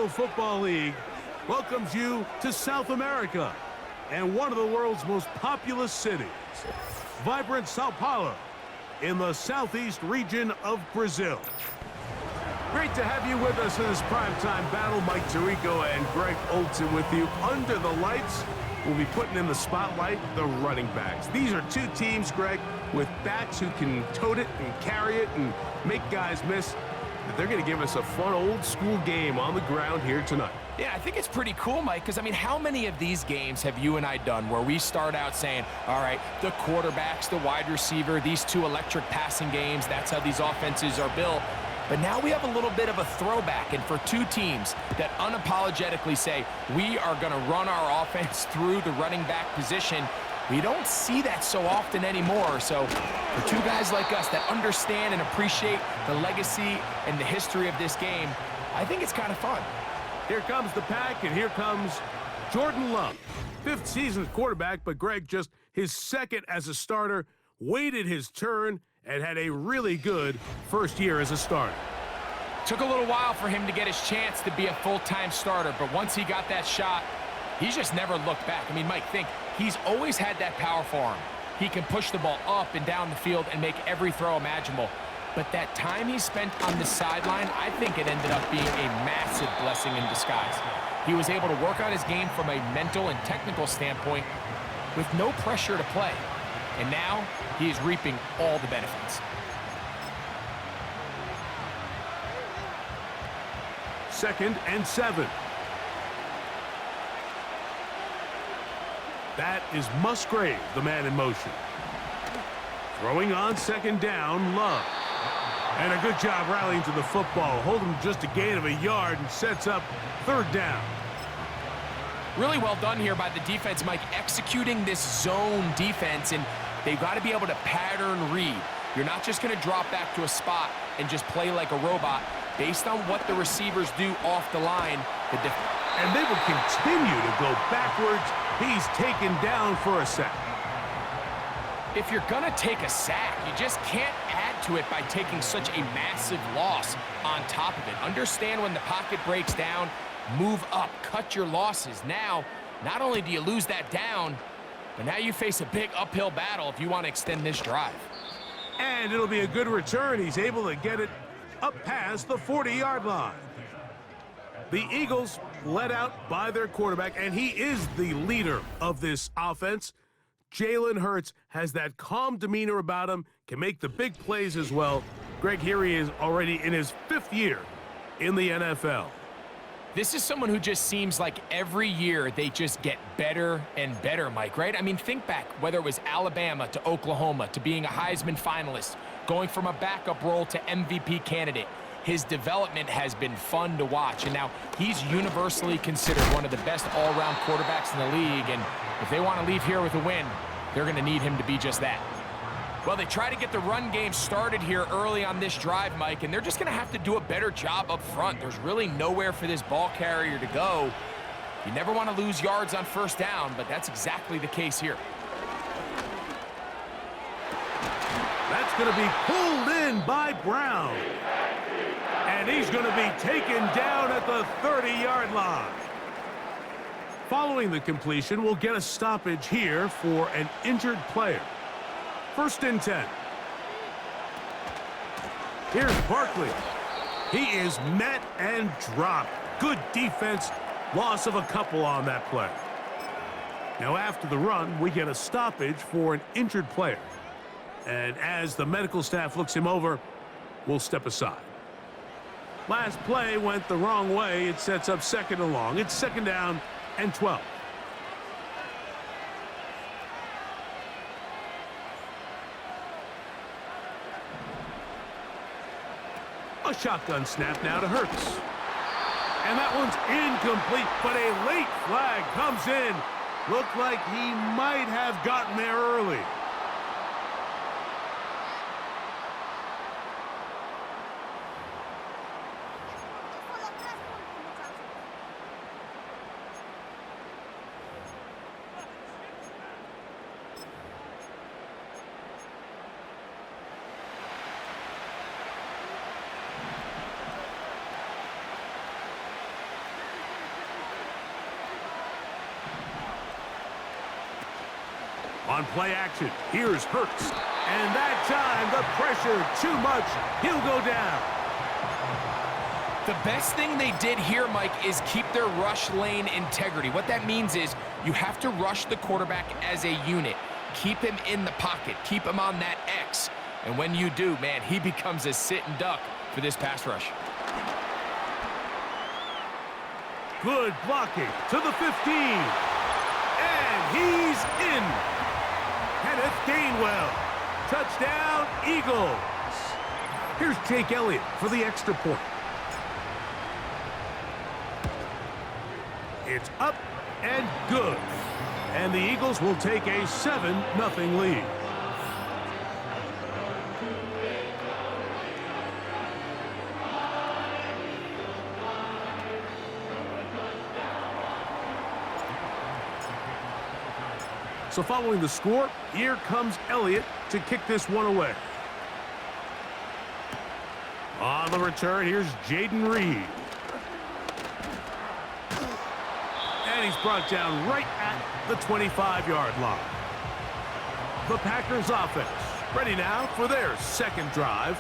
National Football League welcomes you to South America and one of the world's most populous cities, vibrant Sao Paulo, in the southeast region of Brazil. Great to have you with us in this primetime battle. Mike Tirico and Greg Olson with you. Under the lights, we'll be putting in the spotlight the running backs. These are two teams, Greg, with backs who can tote it and carry it and make guys miss. They're going to give us a fun old-school game on the ground here tonight. Yeah, I think it's pretty cool, Mike, because, I mean, how many of these games have you and I done where we start out saying, all right, the quarterbacks, the wide receiver, these two electric passing games, that's how these offenses are built. But now we have a little bit of a throwback, and for two teams that unapologetically say, we are going to run our offense through the running back position, we don't see that so often anymore. So for two guys like us that understand and appreciate the legacy and the history of this game, I think it's kind of fun. Here comes the pack, and here comes Jordan Love. Fifth season quarterback, but Greg just his second as a starter, waited his turn, and had a really good first year as a starter. Took a little while for him to get his chance to be a full-time starter, but once he got that shot, he's just never looked back. I mean, Mike, think, he's always had that power for him. He can push the ball up and down the field and make every throw imaginable. But that time he spent on the sideline, I think it ended up being a massive blessing in disguise. He was able to work on his game from a mental and technical standpoint with no pressure to play. And now he is reaping all the benefits. Second and 7. That is Musgrave, the man in motion. Throwing on second down, Love. And a good job rallying to the football. Holding just a gain of a yard and sets up third down. Really well done here by the defense, Mike, executing this zone defense, and they've got to be able to pattern read. You're not just going to drop back to a spot and just play like a robot. Based on what the receivers do off the line, and they will continue to go backwards. He's taken down for a sack. If you're going to take a sack, you just can't add to it by taking such a massive loss on top of it. Understand when the pocket breaks down, move up, cut your losses. Now, not only do you lose that down, but now you face a big uphill battle if you want to extend this drive. And it'll be a good return. He's able to get it up past the 40-yard line. The Eagles led out by their quarterback, and he is the leader of this offense. Jalen Hurts has that calm demeanor about him, can make the big plays as well. Greg, here he is already in his 5th year in the NFL. This is someone who just seems like every year they just get better and better, Mike, right? I mean, think back, whether it was Alabama to Oklahoma to being a Heisman finalist, going from a backup role to MVP candidate. His development has been fun to watch, and now he's universally considered one of the best all-around quarterbacks in the league, and if they want to leave here with a win, they're going to need him to be just that. Well, they try to get the run game started here early on this drive, Mike, and they're just going to have to do a better job up front. There's really nowhere for this ball carrier to go. You never want to lose yards on first down, but that's exactly the case here. That's going to be pulled in by Brown. And he's going to be taken down at the 30-yard line. Following the completion, we'll get a stoppage here for an injured player. 1st and 10. Here's Barkley. He is met and dropped. Good defense. Loss of a couple on that play. Now after the run, we get a stoppage for an injured player. And as the medical staff looks him over, we'll step aside. Last play went the wrong way. It sets up 2nd and long. It's 2nd down and 12. A shotgun snap now to Hurts. And that one's incomplete, but a late flag comes in. Looked like he might have gotten there early. On play action, here's Hurts. And that time, the pressure too much. He'll go down. The best thing they did here, Mike, is keep their rush lane integrity. What that means is you have to rush the quarterback as a unit. Keep him in the pocket. Keep him on that X. And when you do, man, he becomes a sitting duck for this pass rush. Good blocking to the 15. And he's in. Kenneth Gainwell. Touchdown, Eagles. Here's Jake Elliott for the extra point. It's up and good. And the Eagles will take a 7-0 lead. So following the score, here comes Elliott to kick this one away. On the return, here's Jaden Reed. And he's brought down right at the 25-yard line. The Packers offense ready now for their second drive.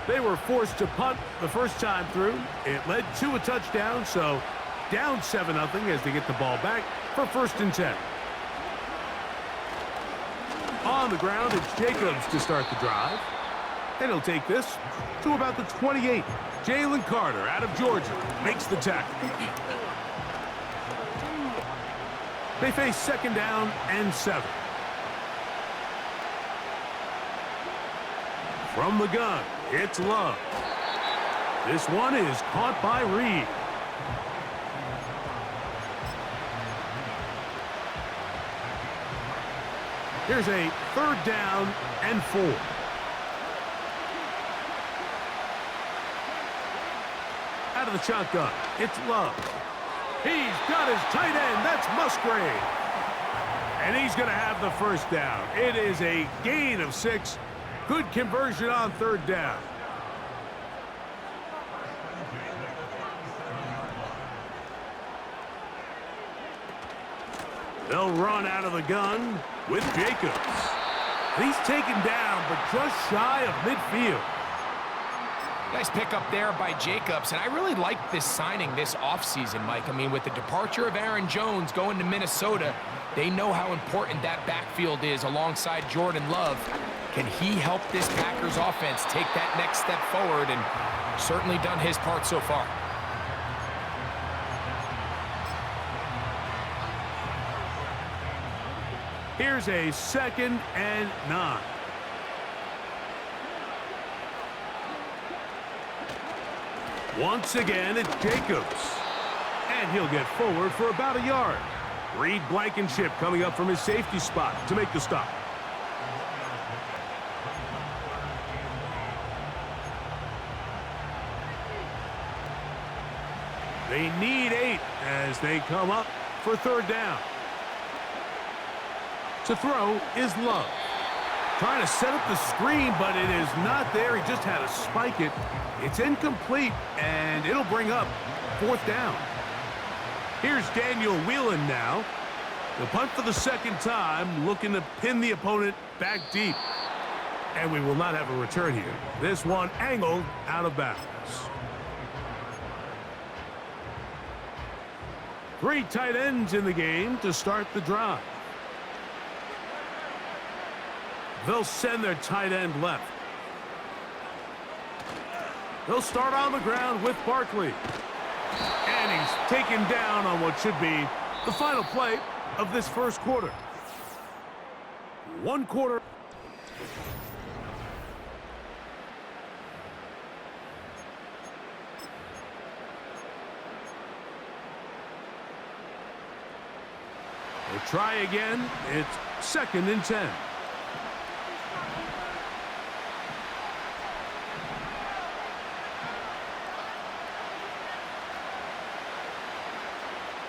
They were forced to punt the first time through. It led to a touchdown, so down 7-0 as they get the ball back for 1st and 10. On the ground, it's Jacobs to start the drive. And he'll take this to about the 28. Jalen Carter out of Georgia makes the tackle. They face 2nd down and 7. From the gun, it's Love. This one is caught by Reed. Here's a 3rd down and 4. Out of the shotgun, it's Love. He's got his tight end. That's Musgrave. And he's going to have the 1st down. It is a gain of 6. Good conversion on 3rd down. They'll run out of the gun with Jacobs. He's taken down, but just shy of midfield. Nice pickup there by Jacobs, and I really like this signing this offseason, Mike. I mean, with the departure of Aaron Jones going to Minnesota, they know how important that backfield is alongside Jordan Love. Can he help this Packers offense take that next step forward? And certainly done his part so far. Here's a 2nd and 9. Once again, it's Jacobs. And he'll get forward for about a yard. Reed Blankenship coming up from his safety spot to make the stop. They need 8 as they come up for 3rd down. To throw is Love. Trying to set up the screen, but it is not there. He just had to spike it. It's incomplete, and it'll bring up 4th down. Here's Daniel Whelan now. The punt for the 2nd time, looking to pin the opponent back deep. And we will not have a return here. This one angled out of bounds. 3 tight ends in the game to start the drive. They'll send their tight end left. They'll start on the ground with Barkley. And he's taken down on what should be the final play of this 1st quarter. 1 quarter. They'll try again. It's 2nd and 10.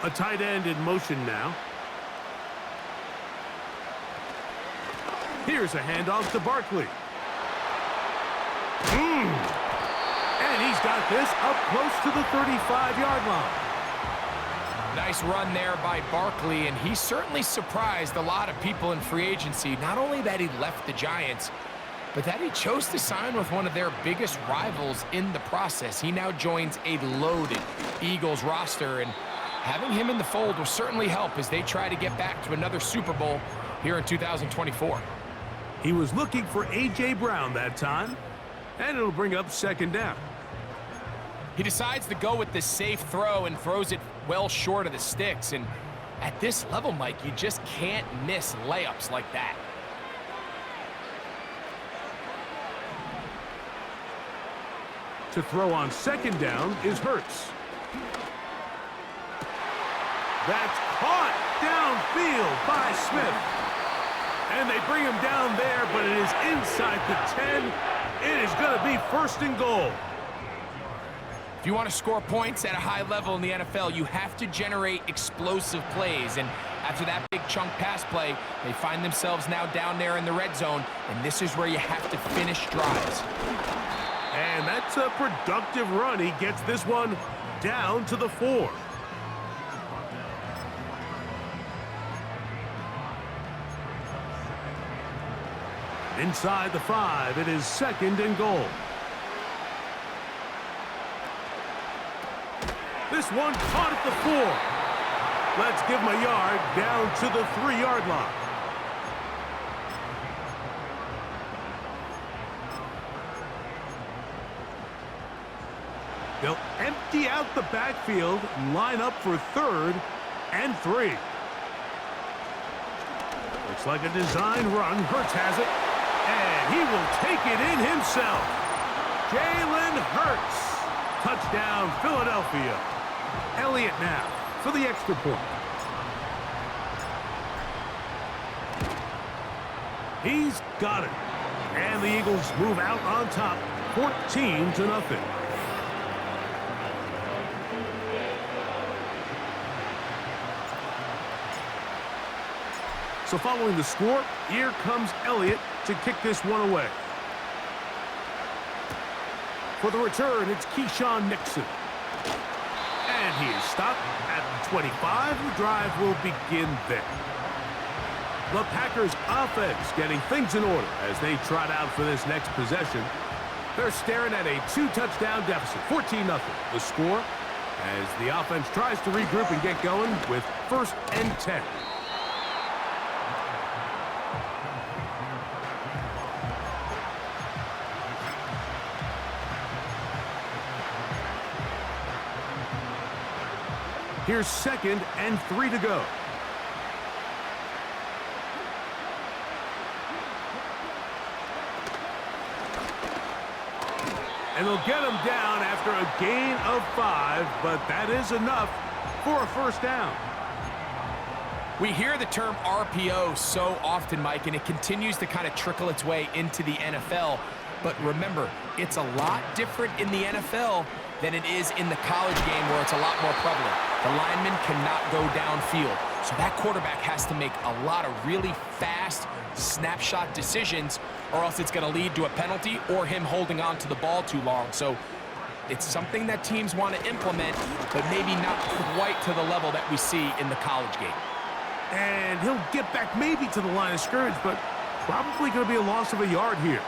A tight end in motion now. Here's a handoff to Barkley. And he's got this up close to the 35-yard line. Nice run there by Barkley, and he certainly surprised a lot of people in free agency. Not only that he left the Giants, but that he chose to sign with one of their biggest rivals in the process. He now joins a loaded Eagles roster, and having him in the fold will certainly help as they try to get back to another Super Bowl here in 2024. He was looking for A.J. Brown that time, and it'll bring up second down. He decides to go with the safe throw and throws it well short of the sticks. And at this level, Mike, you just can't miss layups like that. To throw on second down is Hurts. That's caught downfield by Smith. And they bring him down there, but it is inside the 10. It is going to be first and goal. If you want to score points at a high level in the NFL, you have to generate explosive plays. And after that big chunk pass play, they find themselves now down there in the red zone, and this is where you have to finish drives. And that's a productive run. He gets this one down to the 4. Inside the 5, it is second and goal. This one caught at the 4. Let's give him a yard down to the 3-yard line. They'll empty out the backfield and line up for 3rd and 3. Looks like a design run. Hurts has it. And he will take it in himself. Jalen Hurts. Touchdown, Philadelphia. Elliott now for the extra point. He's got it. And the Eagles move out on top, 14-0. So following the score, here comes Elliott to kick this one away. For the return, it's Keyshawn Nixon. And he is stopped at the 25. The drive will begin there. The Packers offense getting things in order as they trot out for this next possession. They're staring at a 2-touchdown deficit, 14-0. The score as the offense tries to regroup and get going with 1st and 10. Here's 2nd and 3 to go. And they'll get him down after a gain of 5, but that is enough for a 1st down. We hear the term RPO so often, Mike, and it continues to kind of trickle its way into the NFL. But remember, it's a lot different in the NFL than it is in the college game where it's a lot more prevalent. The lineman cannot go downfield, so that quarterback has to make a lot of really fast snapshot decisions, or else it's going to lead to a penalty or him holding on to the ball too long. So it's something that teams want to implement, but maybe not quite to the level that we see in the college game. And he'll get back maybe to the line of scrimmage, but probably going to be a loss of a yard here.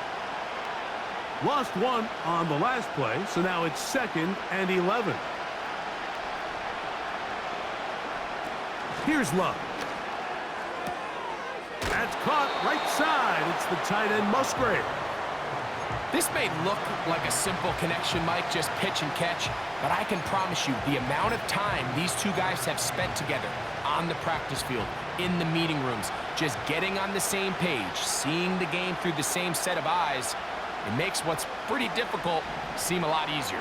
Lost 1 on the last play, so now it's 2nd and 11. Here's Love. That's caught right side. It's the tight end Musgrave. This may look like a simple connection, Mike, just pitch and catch, but I can promise you the amount of time these two guys have spent together on the practice field, in the meeting rooms, just getting on the same page, seeing the game through the same set of eyes, it makes what's pretty difficult seem a lot easier.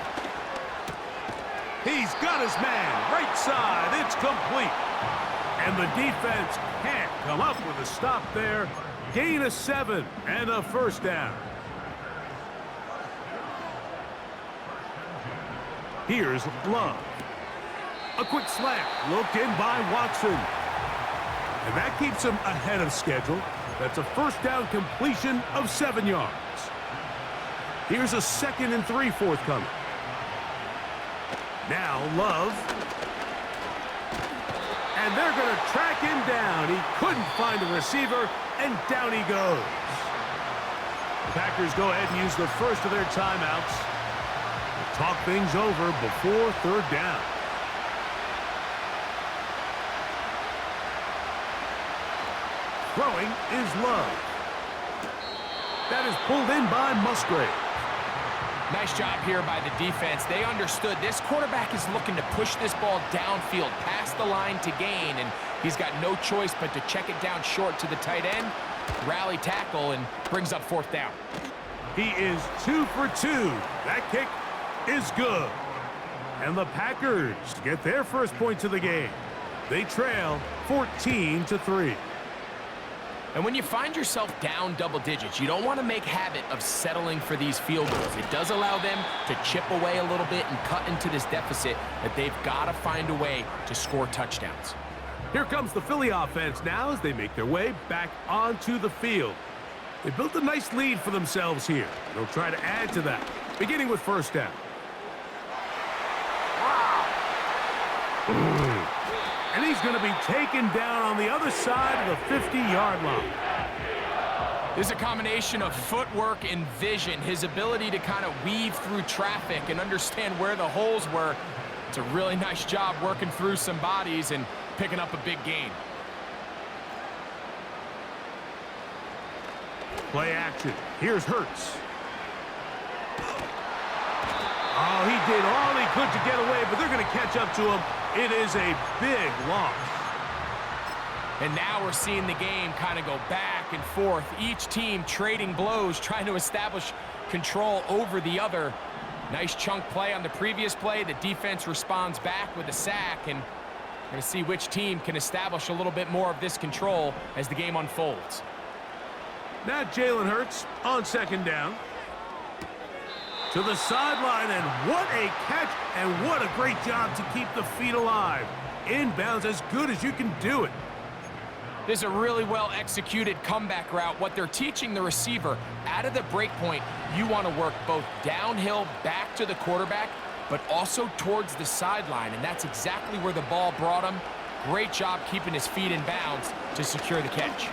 He's got his man right side. It's complete. And the defense can't come up with a stop there. Gain of 7 and a 1st down. Here's Love. A quick slant. Looked in by Watson. And that keeps him ahead of schedule. That's a 1st down completion of 7 yards. Here's a 2nd and 3 forthcoming. Now Love. And they're going to track him down. He couldn't find a receiver, and down he goes. The Packers go ahead and use the first of their timeouts to talk things over before third down. Throwing is Love. That is pulled in by Musgrave. Nice job here by the defense. They understood this quarterback is looking to push this ball downfield past the line to gain, and he's got no choice but to check it down short to the tight end, rally tackle, and brings up fourth down. He is 2 for 2. That kick is good. And the Packers get their first points of the game. They trail 14-3. And when you find yourself down double digits, you don't want to make habit of settling for these field goals. It does allow them to chip away a little bit and cut into this deficit that they've got to find a way to score touchdowns. Here comes the Philly offense now as they make their way back onto the field. They built a nice lead for themselves here. They'll try to add to that, beginning with first down. And he's going to be taken down on the other side of the 50-yard line. This is a combination of footwork and vision, his ability to kind of weave through traffic and understand where the holes were. It's a really nice job working through some bodies and picking up a big gain. Play action. Here's Hurts. Oh, he did all he could to get away, but they're going to catch up to him. It is a big loss. And now we're seeing the game kind of go back and forth. Each team trading blows, trying to establish control over the other. Nice chunk play on the previous play. The defense responds back with a sack, and we're going to see which team can establish a little bit more of this control as the game unfolds. Now Jalen Hurts on second down. To the sideline, and what a catch, and what a great job to keep the feet alive. Inbounds as good as you can do it. This is a really well-executed comeback route. What they're teaching the receiver, out of the break point, you want to work both downhill back to the quarterback, but also towards the sideline, and that's exactly where the ball brought him. Great job keeping his feet in bounds to secure the catch.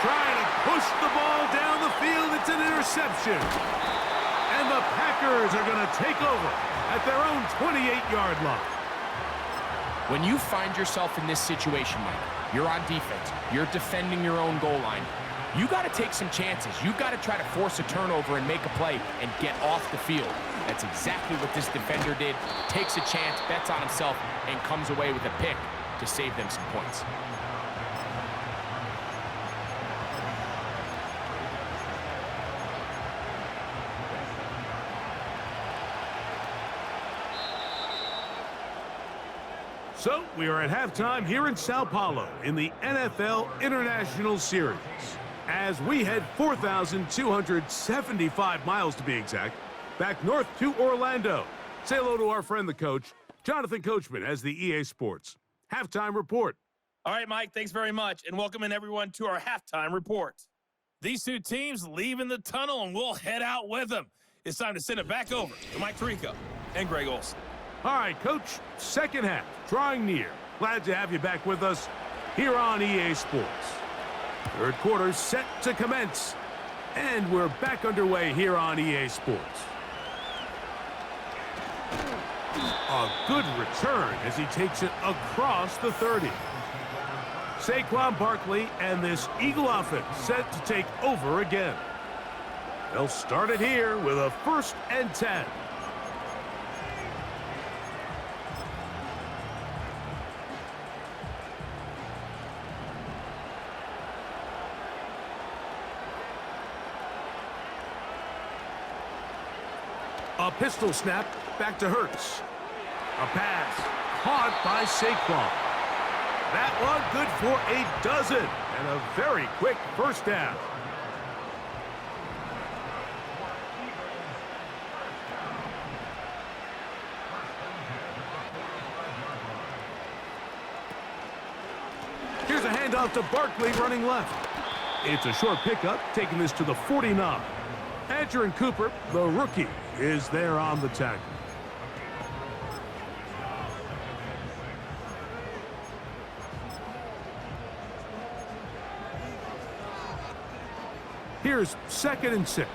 Trying to push the ball down the field. It's an interception. And the Packers are going to take over at their own 28-yard line. When you find yourself in this situation, Mike, you're on defense, you're defending your own goal line, you got to take some chances. You've got to try to force a turnover and make a play and get off the field. That's exactly what this defender did. Takes a chance, bets on himself, and comes away with a pick to save them some points. So, we are at halftime here in Sao Paulo in the NFL International Series. As we head 4,275 miles to be exact, back north to Orlando. Say hello to our friend, the coach, Jonathan Coachman, as the EA Sports Halftime Report. All right, Mike, thanks very much, and welcome in everyone to our halftime report. These two teams leaving the tunnel, and we'll head out with them. It's time to send it back over to Mike Tirico and Greg Olson. All right, Coach, second half, drawing near. Glad to have you back with us here on EA Sports. Third quarter set to commence, and we're back underway here on EA Sports. A good return as he takes it across the 30. Saquon Barkley and this Eagle offense set to take over again. They'll start it here with a 1st and 10. A pistol snap back to Hurts. A pass caught by Saquon. That one good for a dozen and a very quick first down. Here's a handoff to Barkley running left. It's a short pickup, taking this to the 49. Andrew Cooper, the rookie, is there on the tackle. Here's 2nd and 6.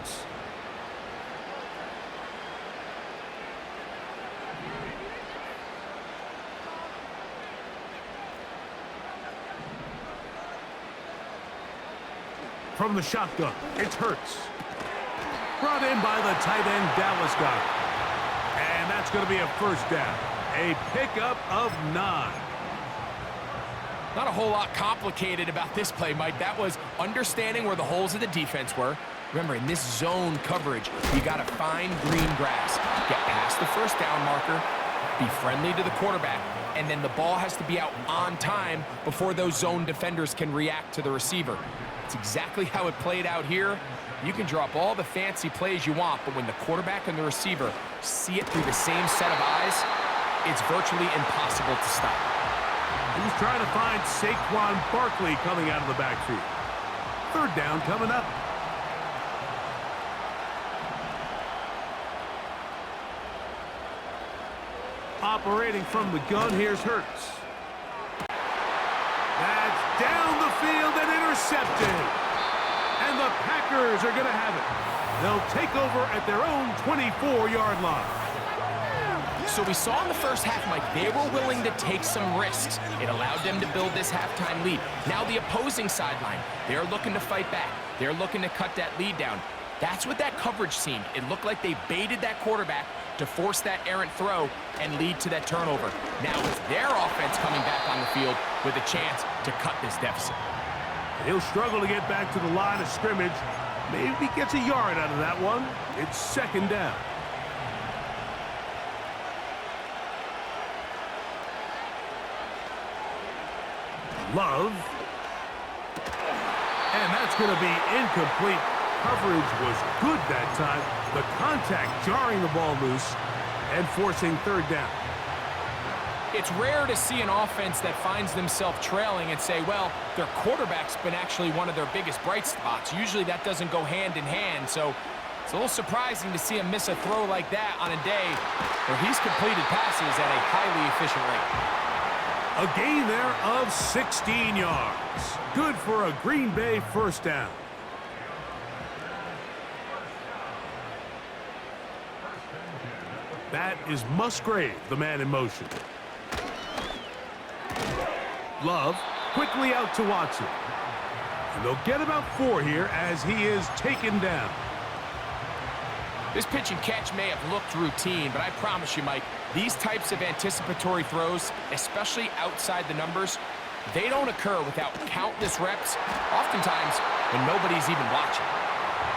From the shotgun, it's Hurts. Brought in by the tight end, Dallas Goedert. And that's going to be a first down. A pickup of 9. Not a whole lot complicated about this play, Mike. That was understanding where the holes of the defense were. Remember, in this zone coverage, you got to find green grass. Get past the first down marker, be friendly to the quarterback, and then the ball has to be out on time before those zone defenders can react to the receiver. It's exactly how it played out here. You can drop all the fancy plays you want, but when the quarterback and the receiver see it through the same set of eyes, it's virtually impossible to stop. He's trying to find Saquon Barkley coming out of the backfield. 3rd down coming up. Operating from the gun, here's Hurts. That's down the field and intercepted. And the Packers are going to have it. They'll take over at their own 24-yard line. So we saw in the first half, Mike, they were willing to take some risks. It allowed them to build this halftime lead. Now the opposing sideline, they're looking to fight back. They're looking to cut that lead down. That's what that coverage seemed. It looked like they baited that quarterback to force that errant throw and lead to that turnover. Now it's their offense coming back on the field with a chance to cut this deficit. He'll struggle to get back to the line of scrimmage. Maybe he gets a yard out of that one. It's 2nd down. Love. And that's going to be incomplete. Coverage was good that time. The contact jarring the ball loose and forcing 3rd down. It's rare to see an offense that finds themselves trailing and say, well, their quarterback's been actually one of their biggest bright spots. Usually that doesn't go hand in hand, so it's a little surprising to see him miss a throw like that on a day where he's completed passes at a highly efficient rate. A gain there of 16 yards. Good for a Green Bay 1st down. That is Musgrave, the man in motion. Love quickly out to Watson. And they'll get about 4 here as he is taken down. This pitch and catch may have looked routine, but I promise you, Mike, these types of anticipatory throws, especially outside the numbers, they don't occur without countless reps, oftentimes when nobody's even watching.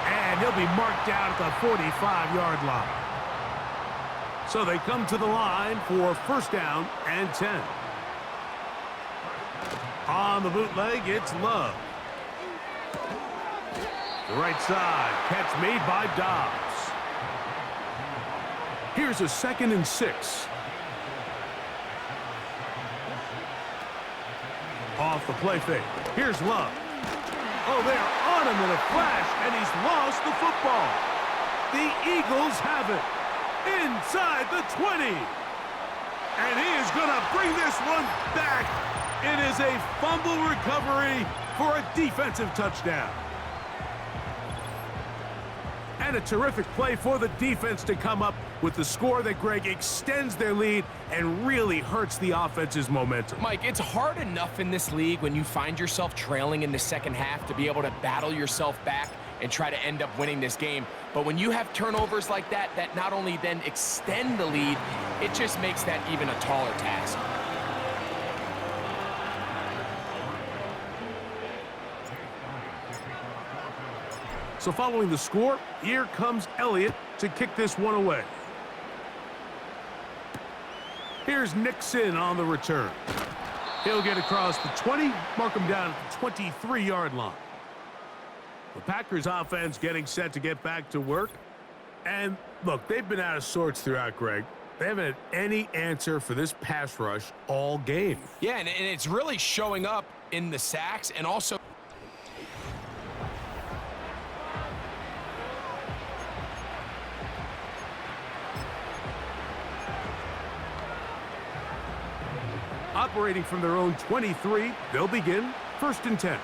And he'll be marked down at the 45-yard line. So they come to the line for 1st down and 10. On the bootleg, it's Love. The right side, catch made by Dobbs. Here's a 2nd and 6. Off the play fake. Here's Love. Oh, they're on him in a flash, and he's lost the football. The Eagles have it inside the 20. And he is going to bring this one back. It is a fumble recovery for a defensive touchdown. And a terrific play for the defense to come up with the score that, Greg, extends their lead and really hurts the offense's momentum. Mike, it's hard enough in this league when you find yourself trailing in the second half to be able to battle yourself back and try to end up winning this game. But when you have turnovers like that, that not only then extend the lead, it just makes that even a taller task. So following the score, here comes Elliott to kick this one away. Here's Nixon on the return. He'll get across the 20, mark him down at the 23-yard line. The Packers offense getting set to get back to work. And look, they've been out of sorts throughout, Greg. They haven't had any answer for this pass rush all game. Yeah, and it's really showing up in the sacks and also operating from their own 23, they'll begin 1st and 10.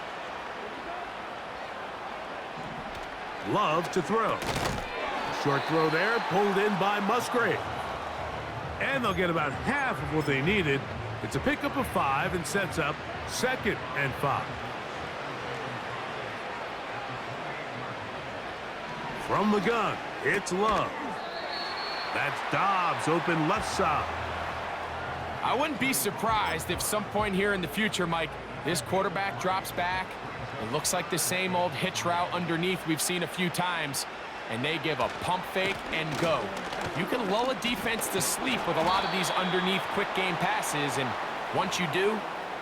Love to throw. Short throw there, pulled in by Musgrave. And they'll get about half of what they needed. It's a pickup of 5 and sets up 2nd and 5. From the gun, it's Love. That's Dobbs open left side. I wouldn't be surprised if some point here in the future, Mike, this quarterback drops back. It looks like the same old hitch route underneath we've seen a few times, and they give a pump fake and go. You can lull a defense to sleep with a lot of these underneath quick game passes, and once you do,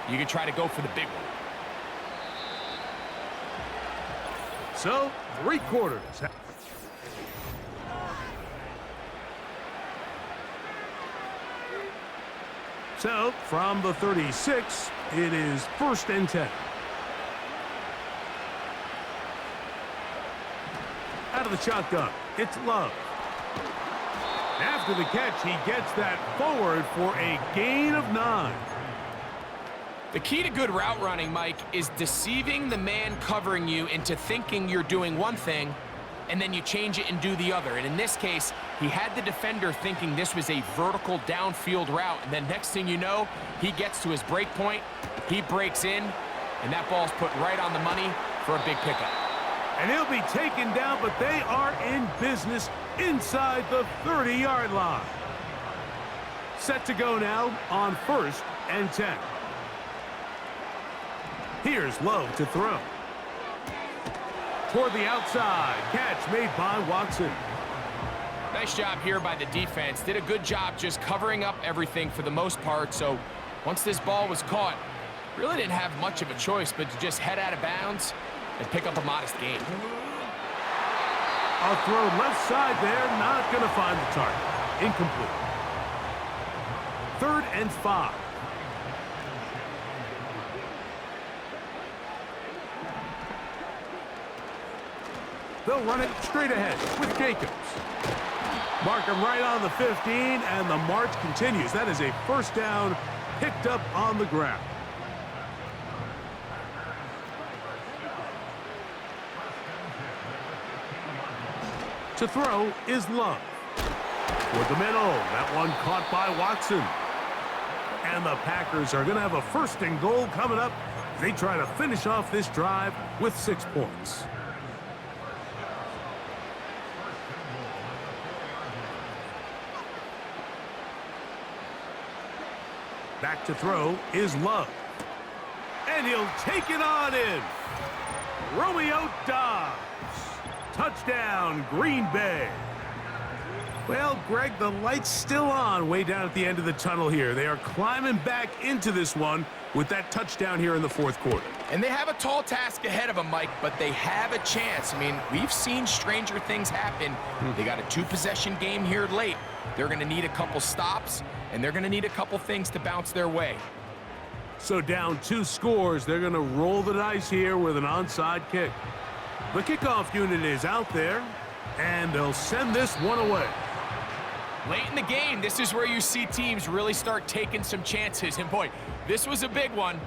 you can try to go for the big one. So, 3 quarters. So, from the 36, it is 1st and 10. Out of the shotgun, it's Love. After the catch, he gets that forward for a gain of 9. The key to good route running, Mike, is deceiving the man covering you into thinking you're doing one thing, and then you change it and do the other. And in this case, he had the defender thinking this was a vertical downfield route, and then next thing you know, he gets to his break point, he breaks in, and that ball's put right on the money for a big pickup. And he'll be taken down, but they are in business inside the 30-yard line. Set to go now on 1st and 10. Here's Love to throw. Toward the outside. Catch made by Watson. Nice job here by the defense. Did a good job just covering up everything for the most part. So once this ball was caught, really didn't have much of a choice but to just head out of bounds and pick up a modest gain. A throw left side there, not going to find the target. Incomplete. 3rd and 5. They'll run it straight ahead with Jacobs. Mark him right on the 15, and the march continues. That is a 1st down picked up on the ground. To throw is Love. Toward the middle. That one caught by Watson. And the Packers are going to have a 1st and goal coming up. They try to finish off this drive with 6 points. Back to throw is Love. And he'll take it on in. Romeo Dobbs. Touchdown, Green Bay. Well, Greg, the light's still on way down at the end of the tunnel here. They are climbing back into this one with that touchdown here in the 4th quarter. And they have a tall task ahead of them, Mike, but they have a chance. I mean, we've seen stranger things happen. They got a 2-possession game here late. They're going to need a couple stops, and they're going to need a couple things to bounce their way. So down 2 scores, they're going to roll the dice here with an onside kick. The kickoff unit is out there, and they'll send this one away. Late in the game, this is where you see teams really start taking some chances. And boy, this was a big one,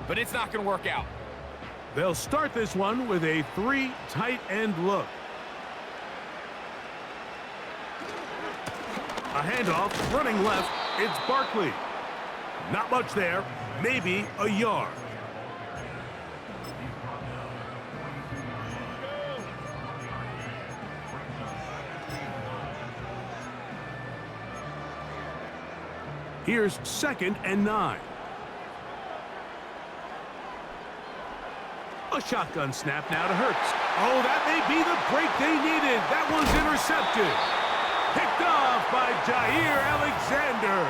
but it's not going to work out. They'll start this one with a 3 tight end look. A handoff, running left, it's Barkley. Not much there, maybe a yard. Here's 2nd and 9. A shotgun snap now to Hurts. Oh, that may be the break they needed. That one's intercepted. Picked off by Jair Alexander.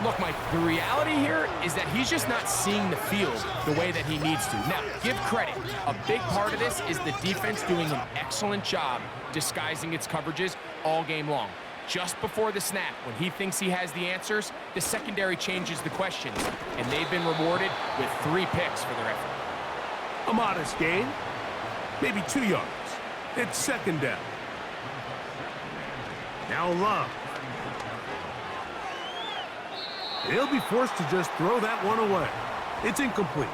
Look, Mike, the reality here is that he's just not seeing the field the way that he needs to. Now, give credit. A big part of this is the defense doing an excellent job disguising its coverages all game long. Just before the snap, when he thinks he has the answers, the secondary changes the questions, and they've been rewarded with 3 picks for their effort. A modest gain, maybe 2 yards. It's 2nd down. Now Love. He'll be forced to just throw that one away. It's incomplete.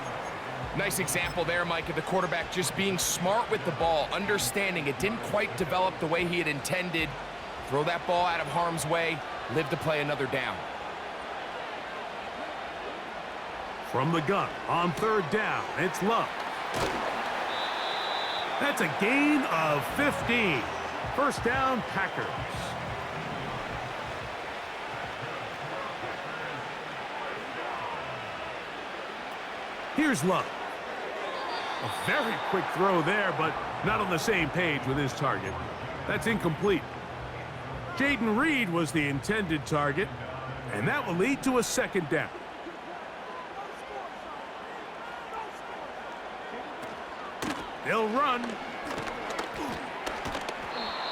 Nice example there, Mike, of the quarterback just being smart with the ball, understanding it didn't quite develop the way he had intended. Throw that ball out of harm's way, live to play another down. From the gun on third down, it's Love. That's a gain of 15. First down, Packers. Here's Love. A very quick throw there, but not on the same page with his target. That's incomplete. Jaden Reed was the intended target, and that will lead to a second down. He'll run.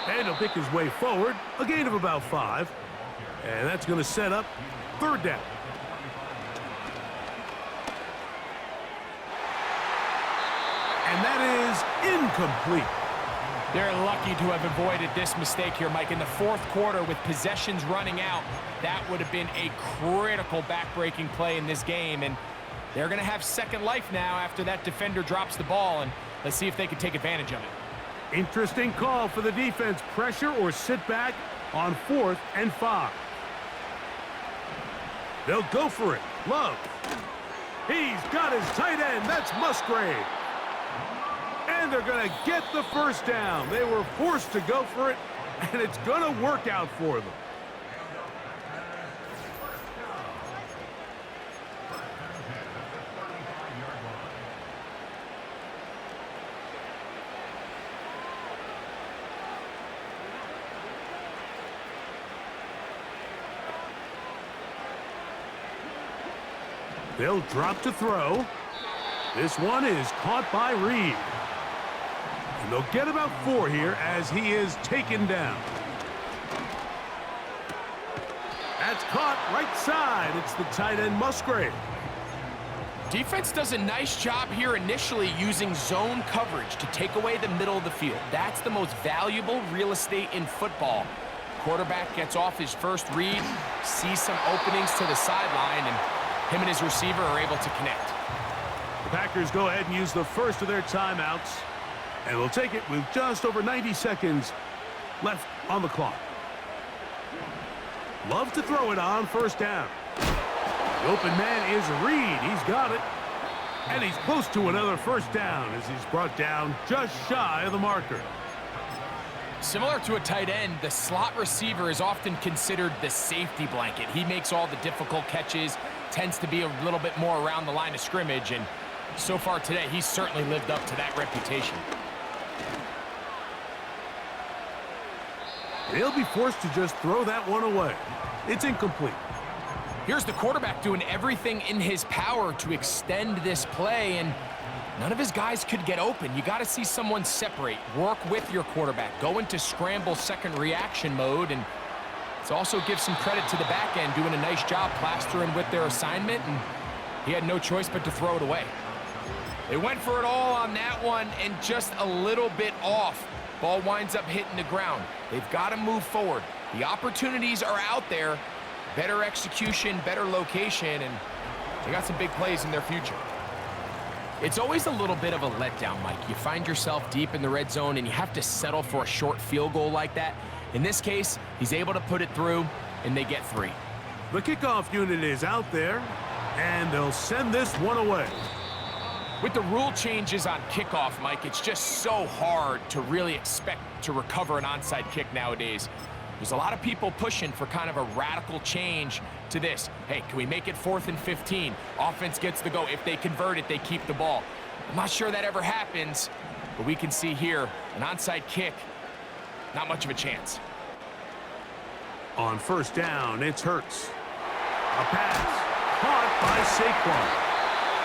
And he'll pick his way forward. A gain of about 5. And that's going to set up third down. And that is incomplete. They're lucky to have avoided this mistake here, Mike. In the fourth quarter, with possessions running out, that would have been a critical back-breaking play in this game. And they're going to have second life now after that defender drops the ball. And let's see if they can take advantage of it. Interesting call for the defense. Pressure or sit back on 4th and 5. They'll go for it. Love. He's got his tight end. That's Musgrave. And they're going to get the first down. They were forced to go for it, and it's going to work out for them. They'll drop to throw. This one is caught by Reed. And they'll get about 4 here as he is taken down. That's caught right side. It's the tight end Musgrave. Defense does a nice job here initially using zone coverage to take away the middle of the field. That's the most valuable real estate in football. Quarterback gets off his first read, sees some openings to the sideline, and him and his receiver are able to connect. The Packers go ahead and use the first of their timeouts, and we'll take it with just over 90 seconds left on the clock. Love to throw it on first down. The open man is Reed. He's got it. And he's close to another first down as he's brought down just shy of the marker. Similar to a tight end, the slot receiver is often considered the safety blanket. He makes all the difficult catches, tends to be a little bit more around the line of scrimmage, and so far today, he's certainly lived up to that reputation. They'll be forced to just throw that one away. It's incomplete. Here's the quarterback doing everything in his power to extend this play, and none of his guys could get open. You got to see someone separate, work with your quarterback, go into scramble second reaction mode, and it also gives some credit to the back end doing a nice job plastering with their assignment, and he had no choice but to throw it away. They went for it all on that one and just a little bit off. Ball winds up hitting the ground. They've got to move forward. The opportunities are out there. Better execution, better location, and they got some big plays in their future. It's always a little bit of a letdown, Mike. You find yourself deep in the red zone and you have to settle for a short field goal like that. In this case, he's able to put it through, and they get 3. The kickoff unit is out there, and they'll send this one away. With the rule changes on kickoff, Mike, it's just so hard to really expect to recover an onside kick nowadays. There's a lot of people pushing for kind of a radical change to this. Hey, can we make it 4th and 15? Offense gets the go. If they convert it, they keep the ball. I'm not sure that ever happens, but we can see here an onside kick, not much of a chance. On first down, it's Hurts. A pass caught by Saquon.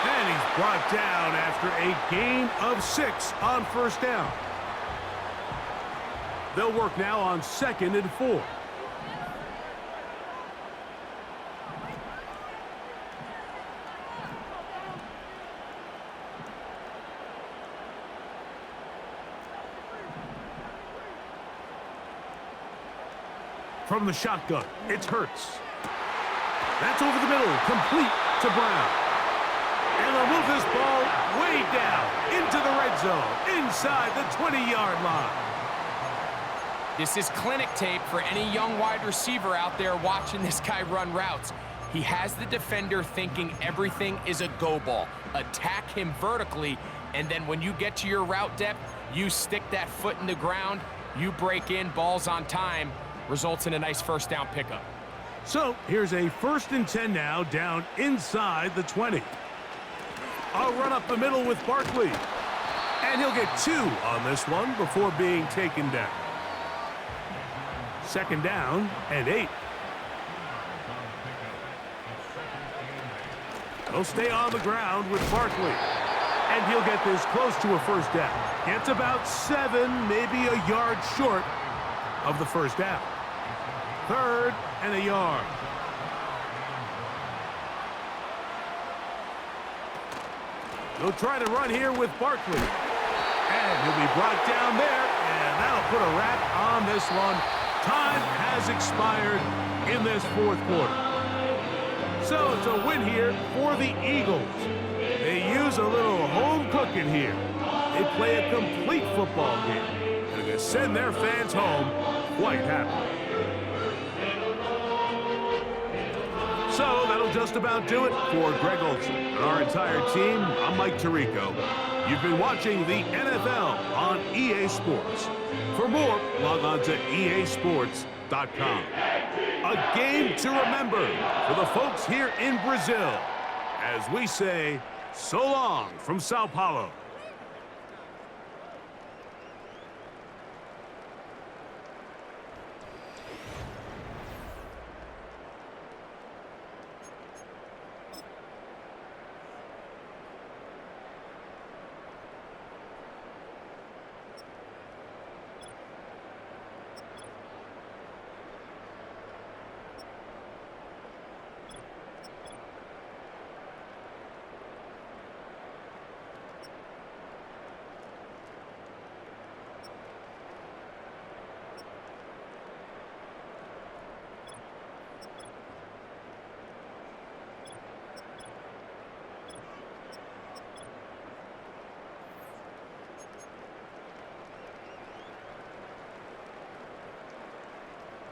And he's brought down after a gain of 6 on first down. They'll work now on 2nd and 4. From the shotgun, it's Hurts. That's over the middle, complete to Brown. And they'll move this ball way down into the red zone, inside the 20-yard line. This is clinic tape for any young wide receiver out there watching this guy run routes. He has the defender thinking everything is a go ball. Attack him vertically, and then when you get to your route depth, you stick that foot in the ground, you break in, balls on time, results in a nice first down pickup. So here's a 1st and 10 now, down inside the 20. A run up the middle with Barkley. And he'll get 2 on this one before being taken down. 2nd down and 8. He'll stay on the ground with Barkley. And he'll get this close to a first down. Gets about 7, maybe a yard short of the first down. 3rd and a yard. He'll try to run here with Barkley. And he'll be brought down there, and that'll put a wrap on this one. Time has expired in this 4th quarter. So it's a win here for the Eagles. They use a little home cooking here. They play a complete football game. And they're going to send their fans home quite happy. So that'll just about do it for Greg Olson and our entire team. I'm Mike Tirico. You've been watching the NFL on EA Sports. For more, log on to easports.com. A game to remember for the folks here in Brazil as we say so long from Sao Paulo.